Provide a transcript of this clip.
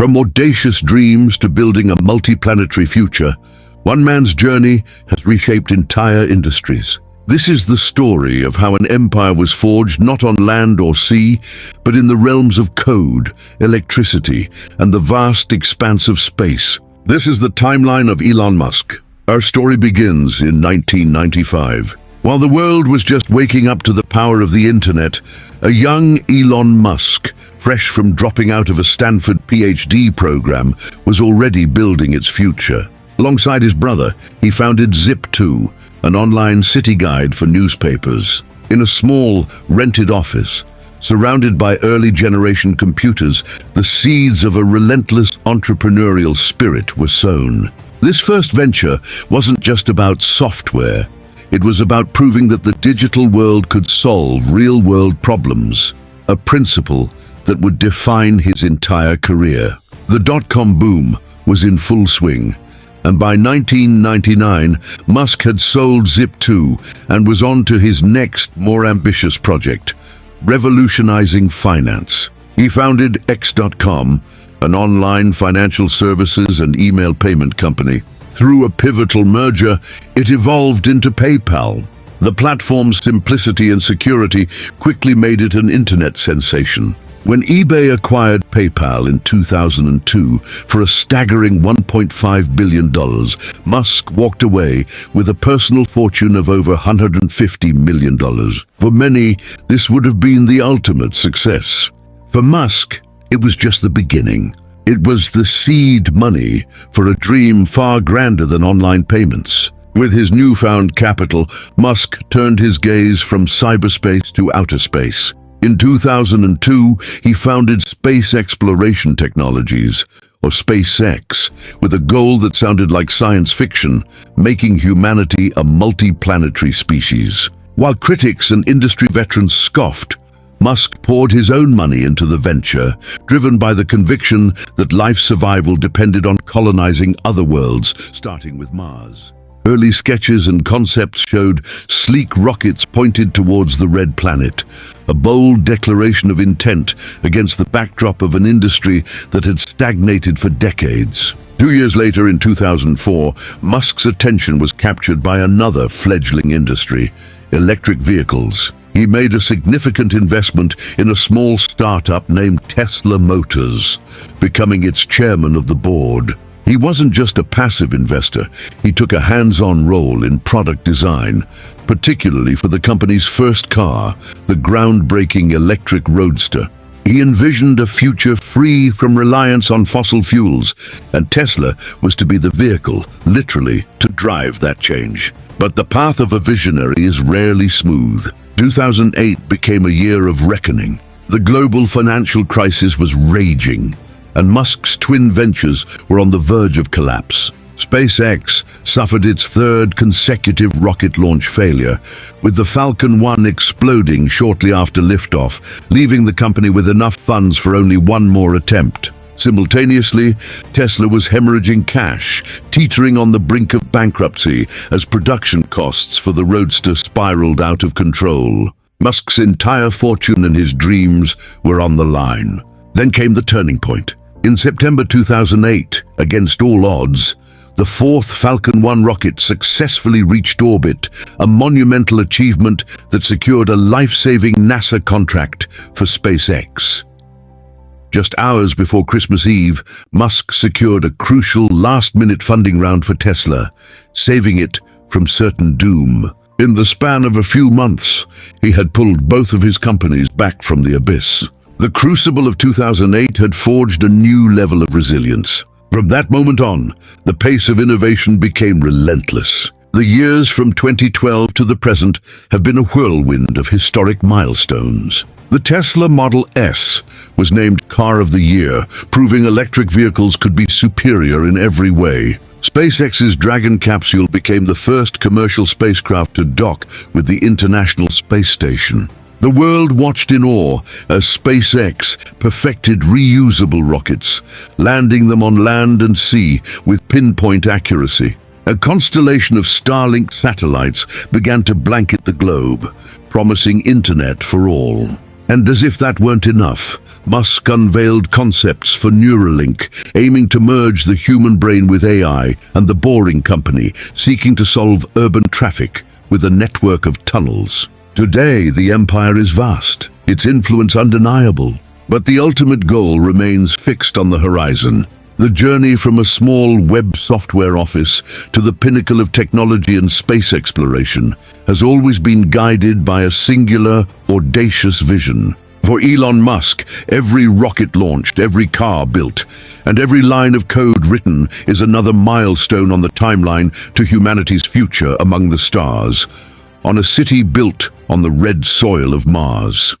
From audacious dreams to building a multi-planetary future, one man's journey has reshaped entire industries. This is the story of how an empire was forged not on land or sea, but in the realms of code, electricity, and the vast expanse of space. This is the timeline of Elon Musk. Our story begins in 1995. While the world was just waking up to the power of the internet, a young Elon Musk, fresh from dropping out of a Stanford PhD program, was already building its future. Alongside his brother, he founded Zip2, an online city guide for newspapers. In a small, rented office, surrounded by early-generation computers, the seeds of a relentless entrepreneurial spirit were sown. This first venture wasn't just about software. It was about proving that the digital world could solve real-world problems, a principle that would define his entire career. The dot-com boom was in full swing, and by 1999, Musk had sold Zip2 and was on to his next, more ambitious project, revolutionizing finance. He founded X.com, an online financial services and email payment company. Through a pivotal merger, it evolved into PayPal. The platform's simplicity and security quickly made it an internet sensation. When eBay acquired PayPal in 2002 for a staggering $1.5 billion, Musk walked away with a personal fortune of over $150 million. For many, this would have been the ultimate success. For Musk, it was just the beginning. It was the seed money for a dream far grander than online payments. With his newfound capital, Musk turned his gaze from cyberspace to outer space. In 2002, he founded Space Exploration Technologies, or SpaceX, with a goal that sounded like science fiction, making humanity a multi-planetary species. While critics and industry veterans scoffed, Musk poured his own money into the venture, driven by the conviction that life's survival depended on colonizing other worlds, starting with Mars. Early sketches and concepts showed sleek rockets pointed towards the red planet, a bold declaration of intent against the backdrop of an industry that had stagnated for decades. 2 years later, in 2004, Musk's attention was captured by another fledgling industry, electric vehicles. He made a significant investment in a small startup named Tesla Motors, becoming its chairman of the board. He wasn't just a passive investor, he took a hands-on role in product design, particularly for the company's first car, the groundbreaking electric roadster. He envisioned a future free from reliance on fossil fuels, and Tesla was to be the vehicle, literally, to drive that change. But the path of a visionary is rarely smooth. 2008 became a year of reckoning. The global financial crisis was raging, and Musk's twin ventures were on the verge of collapse. SpaceX suffered its third consecutive rocket launch failure, with the Falcon 1 exploding shortly after liftoff, leaving the company with enough funds for only one more attempt. Simultaneously, Tesla was hemorrhaging cash, teetering on the brink of bankruptcy as production costs for the Roadster spiraled out of control. Musk's entire fortune and his dreams were on the line. Then came the turning point. In September 2008, against all odds, the fourth Falcon 1 rocket successfully reached orbit, a monumental achievement that secured a life-saving NASA contract for SpaceX. Just hours before Christmas Eve, Musk secured a crucial last-minute funding round for Tesla, saving it from certain doom. In the span of a few months, he had pulled both of his companies back from the abyss. The crucible of 2008 had forged a new level of resilience. From that moment on, the pace of innovation became relentless. The years from 2012 to the present have been a whirlwind of historic milestones. The Tesla Model S was named Car of the Year, proving electric vehicles could be superior in every way. SpaceX's Dragon capsule became the first commercial spacecraft to dock with the International Space Station. The world watched in awe as SpaceX perfected reusable rockets, landing them on land and sea with pinpoint accuracy. A constellation of Starlink satellites began to blanket the globe, promising internet for all. And as if that weren't enough, Musk unveiled concepts for Neuralink, aiming to merge the human brain with AI, and the Boring Company, seeking to solve urban traffic with a network of tunnels. Today, the empire is vast, its influence undeniable, but the ultimate goal remains fixed on the horizon. The journey from a small web software office to the pinnacle of technology and space exploration has always been guided by a singular, audacious vision. For Elon Musk, every rocket launched, every car built, and every line of code written is another milestone on the timeline to humanity's future among the stars, on a city built on the red soil of Mars.